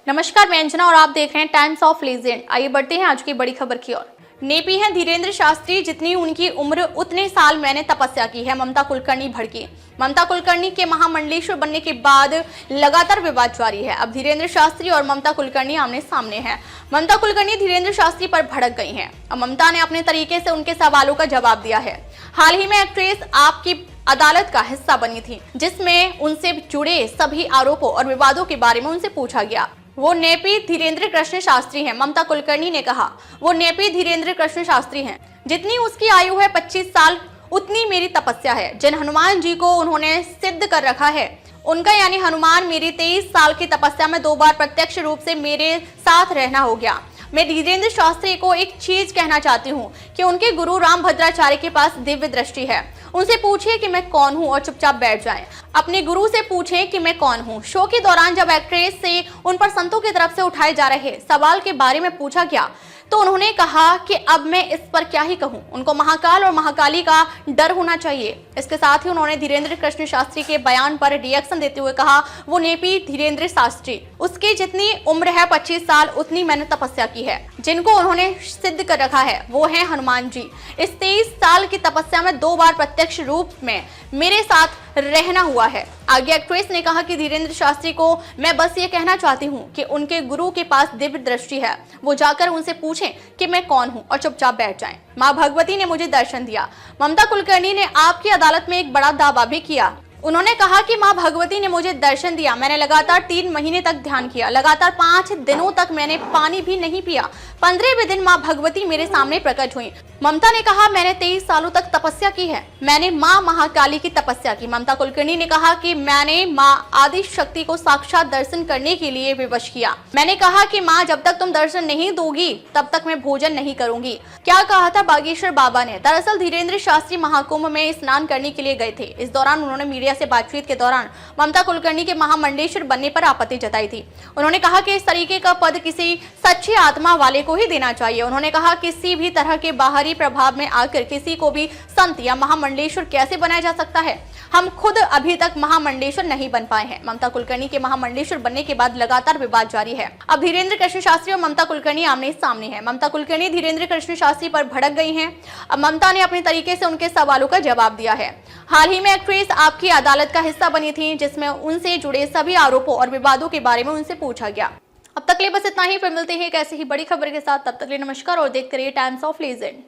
नमस्कार, मैं अंजना और आप देख रहे हैं टाइम्स ऑफ लीजेंड। आइए बढ़ते हैं आज की बड़ी खबर की ओर। नेपी हैं धीरेंद्र शास्त्री, जितनी उनकी उम्र उतने साल मैंने तपस्या की है, ममता कुलकर्णी भड़की। ममता कुलकर्णी के महामंडलेश्वर बनने के बाद लगातार विवाद जारी है। अब धीरेंद्र शास्त्री और ममता कुलकर्णी आमने सामने हैं। ममता कुलकर्णी धीरेंद्र शास्त्री पर भड़क गई हैं। अब ममता ने अपने तरीके से उनके सवालों का जवाब दिया है। हाल ही में एक्ट्रेस आपकी अदालत का हिस्सा बनी थी, जिसमें उनसे जुड़े सभी आरोपों और विवादों के बारे में उनसे पूछा गया। वो नेपी धीरेंद्र कृष्ण शास्त्री हैं। ममता कुलकर्णी ने कहा, वो नेपी धीरेंद्र कृष्ण शास्त्री हैं। जितनी उसकी आयु है 25 साल, उतनी मेरी तपस्या है। जिन हनुमान जी को उन्होंने सिद्ध कर रखा है, उनका यानी हनुमान मेरी 23 साल की तपस्या में 2 बार प्रत्यक्ष रूप से मेरे साथ रहना हो गया। मैं धीरेंद्र शास्त्री को एक चीज कहना चाहती हूँ कि उनके गुरु रामभद्राचार्य के पास दिव्य दृष्टि है। उनसे पूछिए कि मैं कौन हूँ और चुपचाप बैठ जाएं। अपने गुरु से पूछें कि मैं कौन हूँ। शो के दौरान जब एक्ट्रेस से उन पर संतों की तरफ से उठाए जा रहे सवाल के बारे में पूछा गया, तो उन्होंने कहा कि अब मैं इस पर क्या ही कहूं। उनको महाकाल और महाकाली का डर होना चाहिए। इसके साथ ही उन्होंने धीरेंद्र कृष्ण शास्त्री के बयान पर रिएक्शन देते हुए कहा, वो नेपी धीरेंद्र शास्त्री, उसकी जितनी उम्र है 25 साल, उतनी मैंने तपस्या की है। जिनको उन्होंने सिद्ध कर रखा है वो है हनुमान जी। इस 23 साल की तपस्या में 2 बार प्रत्यक्ष रूप में मेरे साथ रहना हुआ है। आगे एक्ट्रेस ने कहा कि धीरेंद्र शास्त्री को मैं बस ये कहना चाहती हूँ कि उनके गुरु के पास दिव्य दृष्टि है। वो जाकर उनसे पूछें कि मैं कौन हूँ और चुपचाप बैठ जाएं। माँ भगवती ने मुझे दर्शन दिया। ममता कुलकर्णी ने आपकी अदालत में एक बड़ा दावा भी किया। उन्होंने कहा कि माँ भगवती ने मुझे दर्शन दिया। मैंने लगातार 3 महीने तक ध्यान किया। लगातार 5 दिनों तक मैंने पानी भी नहीं पिया। 15वें दिन माँ भगवती मेरे सामने प्रकट हुई। ममता ने कहा, मैंने 23 सालों तक तपस्या की है। मैंने माँ महाकाली की तपस्या की। ममता कुलकर्णी ने कहा कि मैंने माँ आदि शक्ति को साक्षात दर्शन करने के लिए विवश किया। मैंने कहा कि माँ, जब तक तुम दर्शन नहीं दोगी तब तक मैं भोजन नहीं करूंगी। क्या कहा था बागेश्वर बाबा ने? दरअसल धीरेंद्र शास्त्री महाकुंभ में स्नान करने के लिए गए थे। इस दौरान उन्होंने मीडिया से बातचीत के दौरान ममता कुलकर्णी के महामंडलेश्वर बनने पर आपत्ति जताई थी। उन्होंने कहा कि इस तरीके का पद किसी सच्ची आत्मा वाले को ही देना चाहिए। उन्होंने कहा, किसी भी तरह के बाहरी प्रभाव में आकर किसी को भी संत या महामंडलेश्वर कैसे बनाया जा सकता है? हम खुद अभी तक महामंडलेश्वर नहीं बन पाए हैं। ममता कुलकर्णी के महामंडलेश्वर बनने के बाद लगातार विवाद जारी है। अब धीरेंद्र कृष्ण शास्त्री और ममता कुलकर्णी आमने सामने हैं। ममता कुलकर्णी धीरेंद्र कृष्ण शास्त्री पर भड़क गई हैं। अब ममता ने अपने तरीके से उनके सवालों का जवाब दिया है। हाल ही में एक्ट्रेस आपकी अदालत का हिस्सा बनी थी, जिसमें उनसे जुड़े सभी आरोपों और विवादों के बारे में उनसे पूछा गया। अब तक लिए बस इतना ही। फिर मिलते हैं एक ऐसी ही बड़ी खबर के साथ। तब तक लिए नमस्कार और देखते रहिए टाइम्स ऑफ लीजेंड।